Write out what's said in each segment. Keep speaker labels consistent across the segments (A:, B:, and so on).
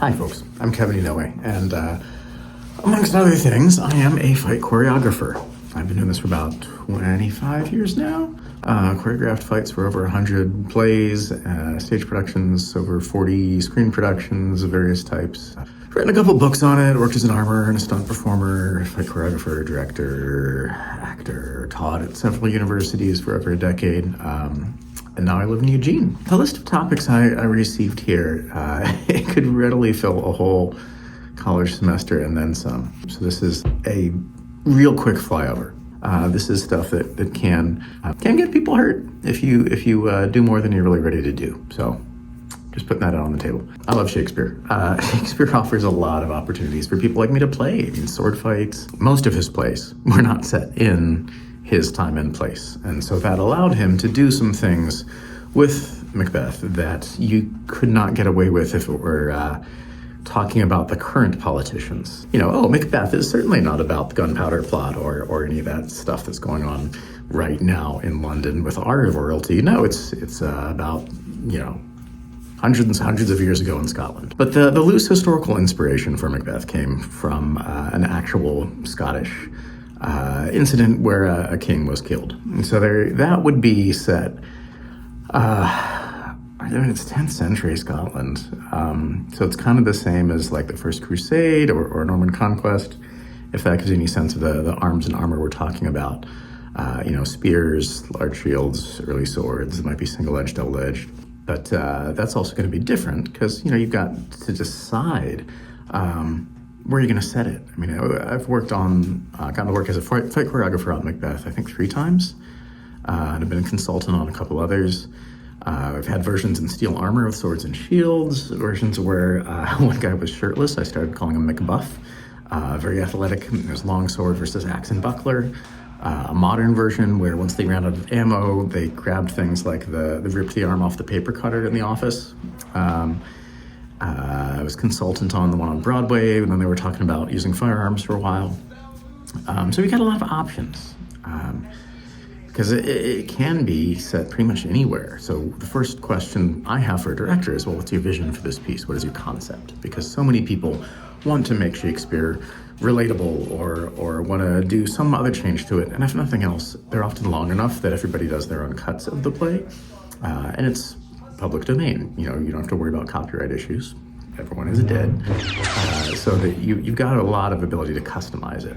A: Hi folks, I'm Kevin Inoue, and amongst other things, I am a fight choreographer. I've been doing this for about 25 years now. Choreographed fights for over 100 plays, stage productions, over 40 screen productions of various types. Written a couple books on it, worked as an armor and a stunt performer, fight choreographer, director, actor, taught at several universities for over a decade. And now I live in Eugene. The list of topics I received here, it could readily fill a whole college semester and then some. So this is a real quick flyover. This is stuff that can get people hurt if you do more than you're really ready to do. So just putting that out on the table. I love Shakespeare. Shakespeare offers a lot of opportunities for people like me to play. I mean, sword fights. Most of his plays were not set in his time and place. And so that allowed him to do some things with Macbeth that you could not get away with if it were talking about the current politicians. You know, Macbeth is certainly not about the gunpowder plot or any of that stuff that's going on right now in London with our royalty. No, it's about, hundreds and hundreds of years ago in Scotland. But the loose historical inspiration for Macbeth came from an actual Scottish incident where a king was killed. And so that would be set, it's 10th century Scotland. So it's kind of the same as like the First Crusade or Norman Conquest, if that gives you any sense of the arms and armor we're talking about. Spears, large shields, early swords. It might be single-edged, double-edged. But that's also going to be different because, you've got to decide where you're going to set it. I mean, I've gotten to work as a fight choreographer on Macbeth, I think 3 times. And I've been a consultant on a couple others. I've had versions in steel armor with swords and shields, versions where one guy was shirtless. I started calling him Macbuff. Very athletic. There's long sword versus axe and buckler. A modern version where once they ran out of ammo, they grabbed things like they ripped the arm off the paper cutter in the office. I was consultant on the one on Broadway, and then they were talking about using firearms for a while. So we got a lot of options. Because it can be set pretty much anywhere. So the first question I have for a director is, well, what's your vision for this piece? What is your concept? Because so many people want to make Shakespeare relatable or want to do some other change to it. And if nothing else, they're often long enough that everybody does their own cuts of the play. And it's public domain. You don't have to worry about copyright issues. Everyone is dead. So that you've got a lot of ability to customize it.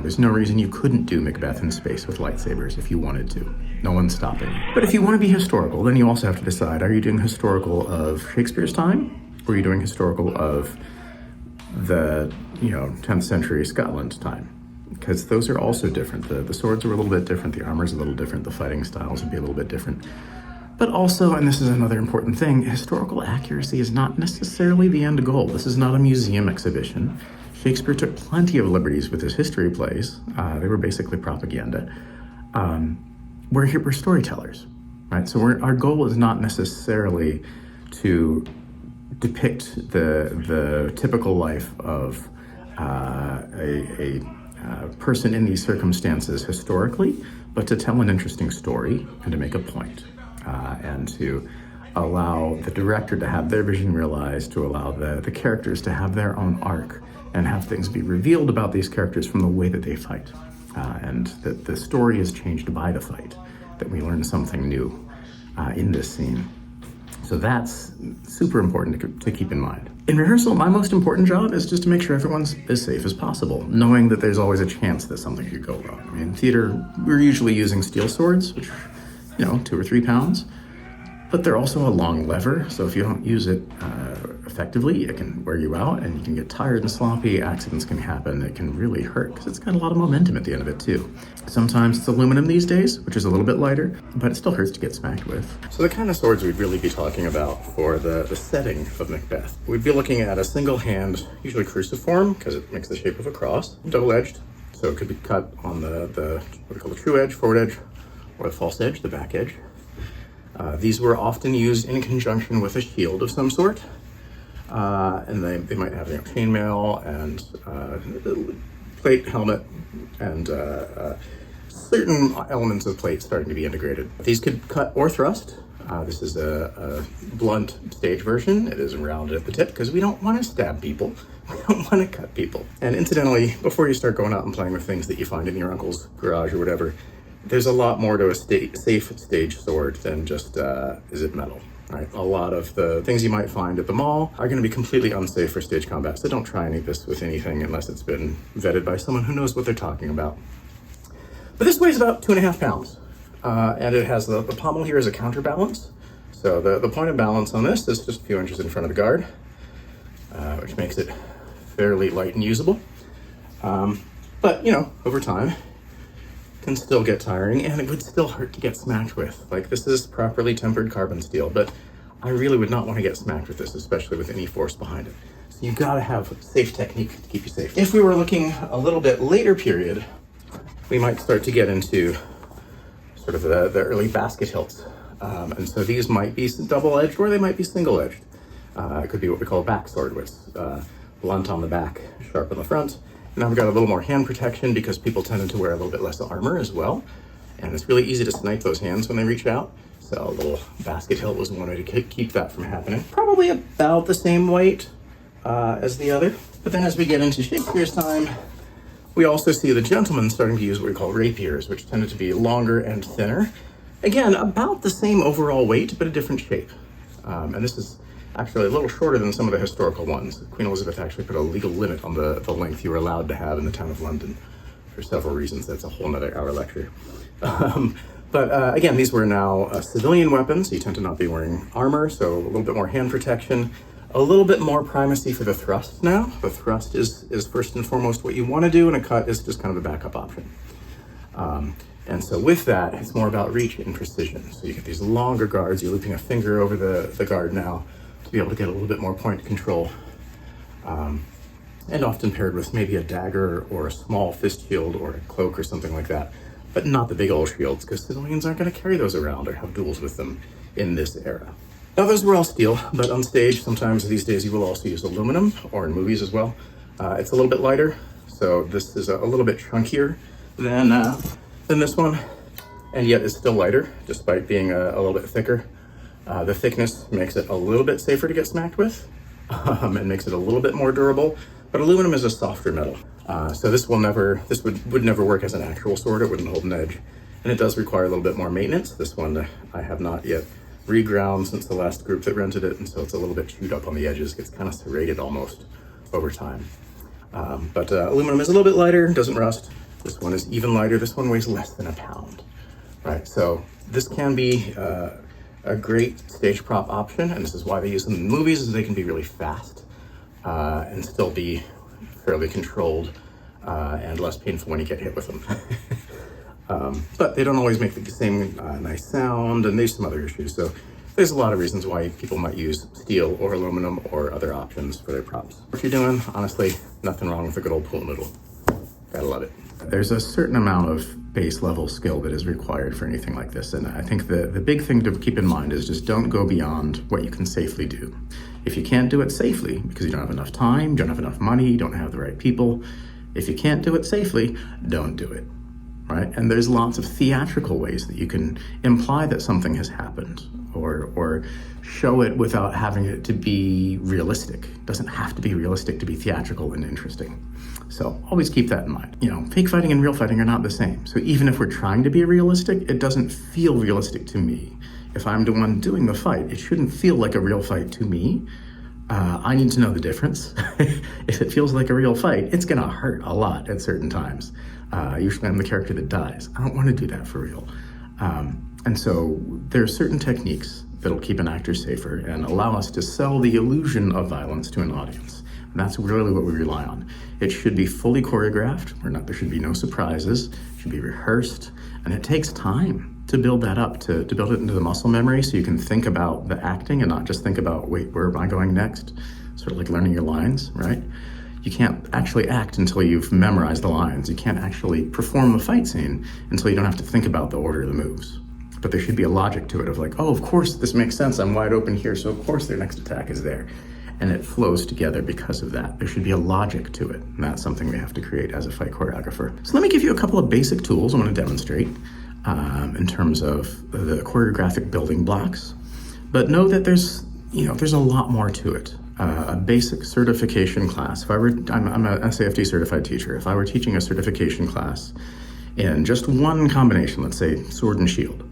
A: There's no reason you couldn't do Macbeth in space with lightsabers if you wanted to. No one's stopping you. But if you want to be historical, then you also have to decide, are you doing historical of Shakespeare's time? Or are you doing historical of the, 10th century Scotland time? Because those are also different. The swords are a little bit different, the armor's a little different, the fighting styles would be a little bit different. But also, and this is another important thing, historical accuracy is not necessarily the end goal. This is not a museum exhibition. Shakespeare took plenty of liberties with his history plays. They were basically propaganda. We're storytellers, right? So our goal is not necessarily to depict the typical life of a person in these circumstances historically, but to tell an interesting story and to make a point, and to allow the director to have their vision realized, to allow the characters to have their own arc, and have things be revealed about these characters from the way that they fight. And that the story is changed by the fight, that we learn something new in this scene. So that's super important to keep in mind. In rehearsal, my most important job is just to make sure everyone's as safe as possible, knowing that there's always a chance that something could go wrong. I mean, in theater, we're usually using steel swords, which, 2 or 3 pounds. But they're also a long lever, so if you don't use it effectively, it can wear you out and you can get tired and sloppy. Accidents can happen. It can really hurt because it's got a lot of momentum at the end of it too. Sometimes it's aluminum these days, which is a little bit lighter, but it still hurts to get smacked with. So the kind of swords we'd really be talking about for the setting of Macbeth, we'd be looking at a single hand, usually cruciform because it makes the shape of a cross, double-edged, so it could be cut on the what we call the true edge, forward edge, or the false edge, the back edge. These were often used in conjunction with a shield of some sort, and they might have chainmail and plate, helmet, and certain elements of plate starting to be integrated. These could cut or thrust. This is a blunt stage version. It is rounded at the tip because we don't want to stab people. We don't want to cut people. And incidentally, before you start going out and playing with things that you find in your uncle's garage or whatever, there's a lot more to a safe stage sword than just, is it metal? Right? A lot of the things you might find at the mall are going to be completely unsafe for stage combat, so don't try any of this with anything unless it's been vetted by someone who knows what they're talking about. But this weighs about 2.5 pounds, and it has the pommel here as a counterbalance. So the point of balance on this is just a few inches in front of the guard, which makes it fairly light and usable. But, you know, over time, can still get tiring, and it would still hurt to get smacked with. Like, this is properly tempered carbon steel, but I really would not want to get smacked with this, especially with any force behind it. So you've got to have safe technique to keep you safe. If we were looking a little bit later period, we might start to get into sort of the early basket hilts. And so these might be double-edged or they might be single-edged. It could be what we call a back sword, with blunt on the back, sharp on the front. Now we've got a little more hand protection because people tended to wear a little bit less armor as well. And it's really easy to snipe those hands when they reach out. So a little basket hilt was one way to keep that from happening. Probably about the same weight as the other. But then as we get into Shakespeare's time, we also see the gentlemen starting to use what we call rapiers, which tended to be longer and thinner. Again, about the same overall weight, but a different shape. And this is actually a little shorter than some of the historical ones. Queen Elizabeth actually put a legal limit on the length you were allowed to have in the town of London for several reasons. That's a whole nother hour lecture. But again, these were now civilian weapons. You tend to not be wearing armor, so a little bit more hand protection, a little bit more primacy for the thrust now. The thrust is first and foremost what you want to do, and a cut is just kind of a backup option. And so with that, it's more about reach and precision. So you get these longer guards, you're looping a finger over the guard now to be able to get a little bit more point control. And often paired with maybe a dagger or a small fist shield or a cloak or something like that, but not the big old shields, because civilians aren't going to carry those around or have duels with them in this era. Now those were all steel, but on stage, sometimes these days you will also use aluminum, or in movies as well. It's a little bit lighter, so this is a little bit chunkier than this one, and yet it's still lighter, despite being a little bit thicker. The thickness makes it a little bit safer to get smacked with, and makes it a little bit more durable, but aluminum is a softer metal. So this would never work as an actual sword. It wouldn't hold an edge, and it does require a little bit more maintenance. This one I have not yet reground since the last group that rented it, and so it's a little bit chewed up on the edges, gets kind of serrated almost over time. But aluminum is a little bit lighter, doesn't rust. This one is even lighter. This one weighs less than a pound, right? So this can be a great stage prop option, and this is why they use them in movies, is they can be really fast and still be fairly controlled and less painful when you get hit with them. But they don't always make the same nice sound, and there's some other issues. So there's a lot of reasons why people might use steel or aluminum or other options for their props. What you're doing, honestly, nothing wrong with a good old pool noodle. Gotta love it. There's a certain amount of base level skill that is required for anything like this, and I think the big thing to keep in mind is just don't go beyond what you can safely do. If you can't do it safely because you don't have enough time, you don't have enough money, you don't have the right people, if you can't do it safely, don't do it, right? And there's lots of theatrical ways that you can imply that something has happened, or show it without having it to be realistic. It doesn't have to be realistic to be theatrical and interesting. So always keep that in mind. You know, fake fighting and real fighting are not the same. So even if we're trying to be realistic, it doesn't feel realistic to me. If I'm the one doing the fight, it shouldn't feel like a real fight to me. I need to know the difference. If it feels like a real fight, it's gonna hurt a lot at certain times. Usually I'm the character that dies. I don't want to do that for real. And so there are certain techniques that'll keep an actor safer and allow us to sell the illusion of violence to an audience. And that's really what we rely on. It should be fully choreographed. There should be no surprises. It should be rehearsed. And it takes time to build that up, to build it into the muscle memory so you can think about the acting and not just think about, wait, where am I going next? Sort of like learning your lines, right? You can't actually act until you've memorized the lines. You can't actually perform a fight scene until you don't have to think about the order of the moves. But there should be a logic to it of like, oh, of course this makes sense. I'm wide open here, so of course their next attack is there. And it flows together because of that. There should be a logic to it, and that's something we have to create as a fight choreographer. So let me give you a couple of basic tools I want to demonstrate in terms of the choreographic building blocks. But know that there's a lot more to it. A basic certification class. I'm a SAFT certified teacher. If I were teaching a certification class in just one combination, let's say sword and shield,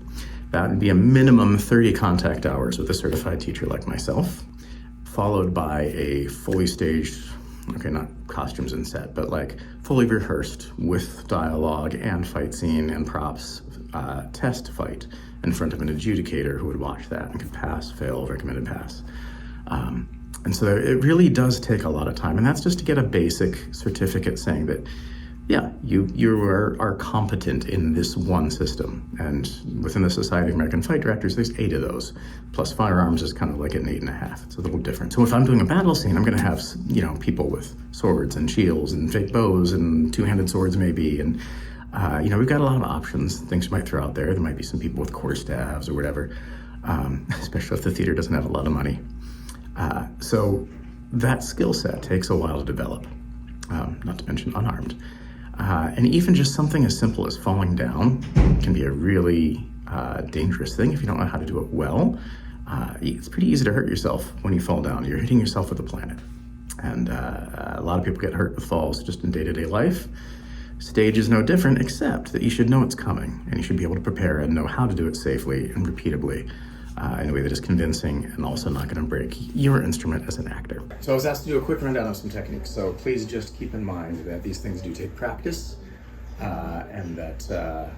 A: that would be a minimum 30 contact hours with a certified teacher like myself, followed by a fully staged, not costumes and set, but like fully rehearsed with dialogue and fight scene and props, test fight in front of an adjudicator who would watch that and could pass, fail, recommended pass. And so it really does take a lot of time, and that's just to get a basic certificate saying that, you are competent in this one system. And within the Society of American Fight Directors, there's 8 of those, plus firearms is kind of like an 8.5. It's a little different. So if I'm doing a battle scene, I'm going to have people with swords and shields and fake bows and two-handed swords maybe, and we've got a lot of options, things you might throw out there. There might be some people with quarterstaves or whatever, especially if the theater doesn't have a lot of money. So that skill set takes a while to develop, not to mention unarmed. And even just something as simple as falling down can be a really dangerous thing if you don't know how to do it well. It's pretty easy to hurt yourself when you fall down. You're hitting yourself with a planet. And a lot of people get hurt with falls just in day-to-day life. Stage is no different, except that you should know it's coming, and you should be able to prepare and know how to do it safely and repeatably. In a way that is convincing and also not going to break your instrument as an actor. So I was asked to do a quick rundown of some techniques, so please just keep in mind that these things do take practice, and that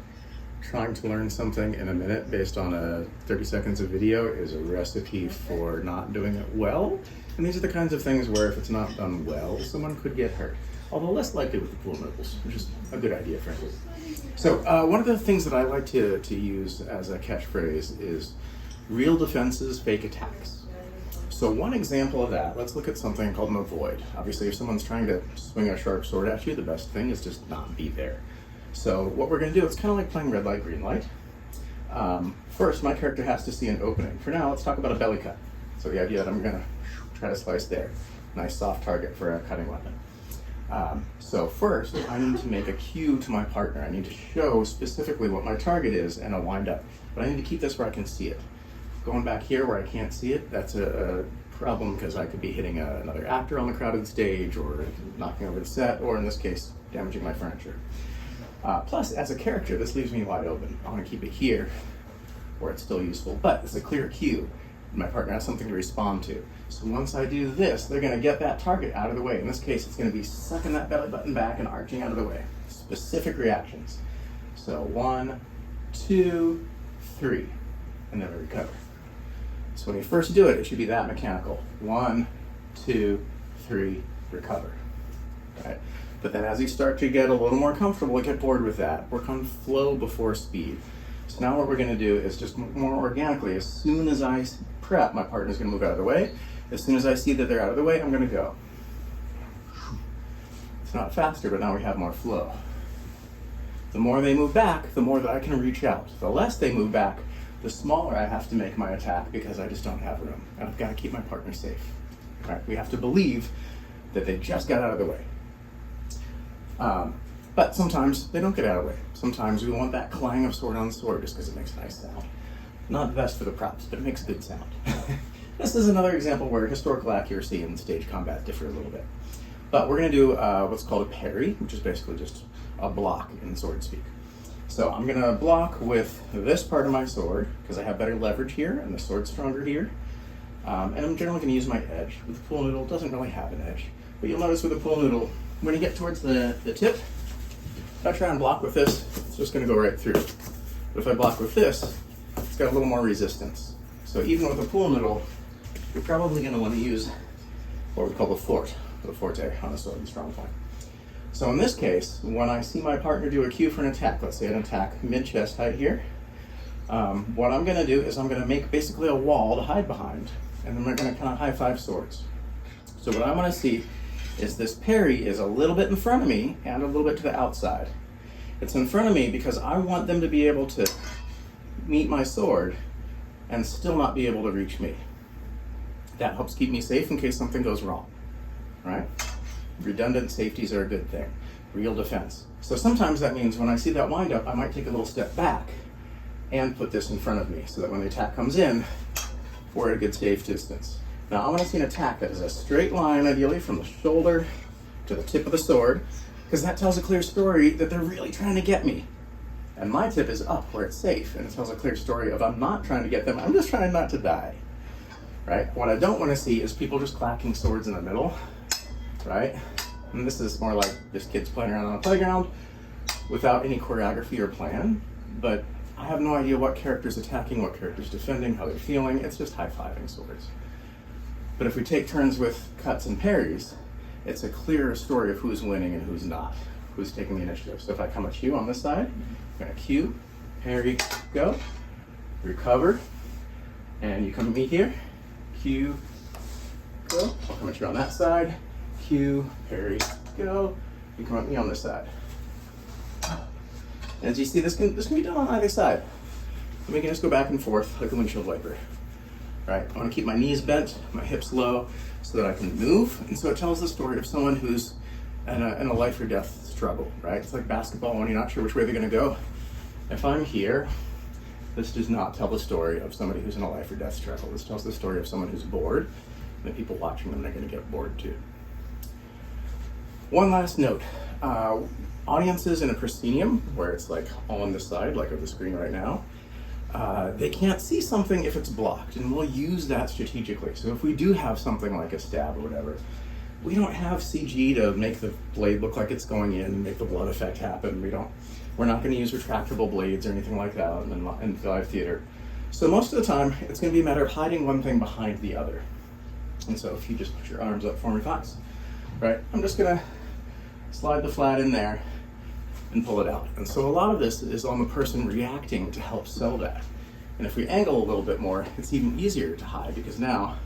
A: trying to learn something in a minute based on 30 seconds of video is a recipe for not doing it well. And these are the kinds of things where if it's not done well, someone could get hurt. Although less likely with the pool noodles, which is a good idea, frankly. So one of the things that I like to use as a catchphrase is real defenses, fake attacks. So one example of that, let's look at something called an avoid. Obviously, if someone's trying to swing a sharp sword at you, the best thing is just not be there. So what we're going to do, it's kind of like playing red light, green light. First, my character has to see an opening. For now, let's talk about a belly cut. So the idea that I'm going to try to slice there. Nice soft target for a cutting weapon. So first, I need to make a cue to my partner. I need to show specifically what my target is and a wind up. But I need to keep this where I can see it. Going back here where I can't see it, that's a problem because I could be hitting another actor on the crowded stage or knocking over the set, or in this case, damaging my furniture. Plus, as a character, this leaves me wide open. I want to keep it here where it's still useful, but it's a clear cue. My partner has something to respond to. So once I do this, they're going to get that target out of the way. In this case, it's going to be sucking that belly button back and arching out of the way. Specific reactions. So 1, 2, 3, and then we recover. So when you first do it, it should be that mechanical. 1, 2, 3, recover. Right? But then as you start to get a little more comfortable, get bored with that, work on flow before speed. So now what we're going to do is just more organically, as soon as I prep, my partner's going to move out of the way. As soon as I see that they're out of the way, I'm going to go. It's not faster, but now we have more flow. The more they move back, the more that I can reach out. The less they move back, the smaller I have to make my attack because I just don't have room. And I've got to keep my partner safe. Right? We have to believe that they just got out of the way. But sometimes they don't get out of the way. Sometimes we want that clang of sword on sword just because it makes a nice sound. Not the best for the props, but it makes a good sound. This is another example where historical accuracy and stage combat differ a little bit. But we're going to do what's called a parry, which is basically just a block in sword speak. So I'm going to block with this part of my sword because I have better leverage here and the sword's stronger here. And I'm generally going to use my edge. With the pool noodle, it doesn't really have an edge. But you'll notice with the pool noodle, when you get towards the tip, if I try and block with this, it's just going to go right through. But if I block with this, it's got a little more resistance. So even with a pool noodle, you're probably going to want to use what we call the forte on a sword, the strong point. So in this case, when I see my partner do a cue for an attack, let's say an attack mid-chest height here, what I'm going to do is I'm going to make basically a wall to hide behind, and then we're going to kind of high-five swords. So what I want to see is this parry is a little bit in front of me and a little bit to the outside. It's in front of me because I want them to be able to meet my sword and still not be able to reach me. That helps keep me safe in case something goes wrong, right? Redundant safeties are a good thing. real defense. So sometimes that means when I see that wind up, I might take a little step back and put this in front of me so that when the attack comes in, we're at a good safe distance. Now I want to see an attack that is a straight line, ideally from the shoulder to the tip of the sword, because that tells a clear story that they're really trying to get me. And my tip is up where it's safe, and it tells a clear story of I'm not trying to get them, I'm just trying not to die, right? What I don't want to see is people just clacking swords in the middle, right? And this is more like just kids playing around on a playground without any choreography or plan, but I have no idea what character's attacking, what character's defending, how they're feeling. It's just high-fiving swords. But if we take turns with cuts and parries, it's a clearer story of who's winning and who's not, who's taking the initiative. So if I come at you on this side, I'm gonna cue, parry, go, recover, and you come at me here, cue, go. I'll come at you on that side, cue, parry, go. You come at me on this side. And as you see, this can be done on either side. And we can just go back and forth like a windshield wiper. Right? I want to keep my knees bent, my hips low, so that I can move. And so it tells the story of someone who's in a life or death struggle, right? It's like basketball when you're not sure which way they're going to go. If I'm here, this does not tell the story of somebody who's in a life or death struggle. This tells the story of someone who's bored, and the people watching them, they're going to get bored too. One last note. Audiences in a proscenium, where it's like on the side, like of the screen right now, they can't see something if it's blocked, and we'll use that strategically. So if we do have something like a stab or whatever, we don't have CG to make the blade look like it's going in and make the blood effect happen. We're not going to use retractable blades or anything like that in live theater. So most of the time, it's going to be a matter of hiding one thing behind the other. And so if you just put your arms up for me, fast, right? I'm just going to slide the flat in there and pull it out. And so a lot of this is on the person reacting to help sell that. And if we angle a little bit more, it's even easier to hide because now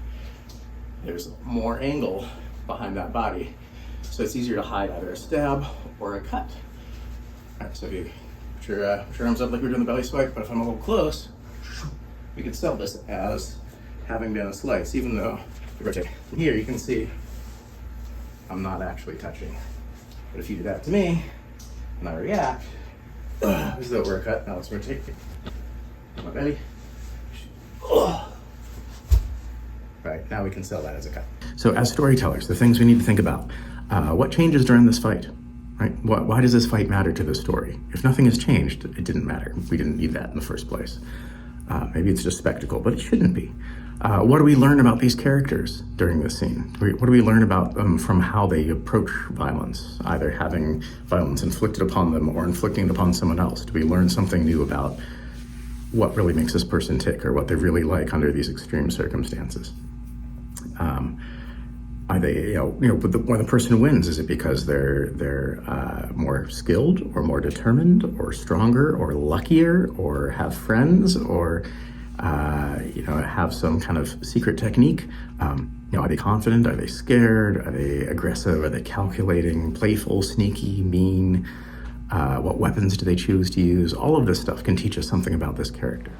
A: there's more angle behind that body. So it's easier to hide either a stab or a cut. All right, so if you put your arms up like we're doing the belly swipe, but if I'm a little close, we could sell this as having been a slice, even though if you rotate from here, you can see I'm not actually touching. But if you do that to me, and I react, as though we're a cut, now let's rotate. My belly. Right, now we can sell that as a cut. So as storytellers, the things we need to think about, what changes during this fight? Right? Why does this fight matter to the story? If nothing has changed, it didn't matter. We didn't need that in the first place. Maybe it's just spectacle, but it shouldn't be. What do we learn about these characters during this scene? What do we learn about them from how they approach violence, either having violence inflicted upon them or inflicting it upon someone else? Do we learn something new about what really makes this person tick or what they're really like under these extreme circumstances? Are they, when the person wins, is it because they're more skilled or more determined or stronger or luckier or have friends or have some kind of secret technique? Are they confident? Are they scared? Are they aggressive? Are they calculating, playful, sneaky, mean? What weapons do they choose to use? All of this stuff can teach us something about this character.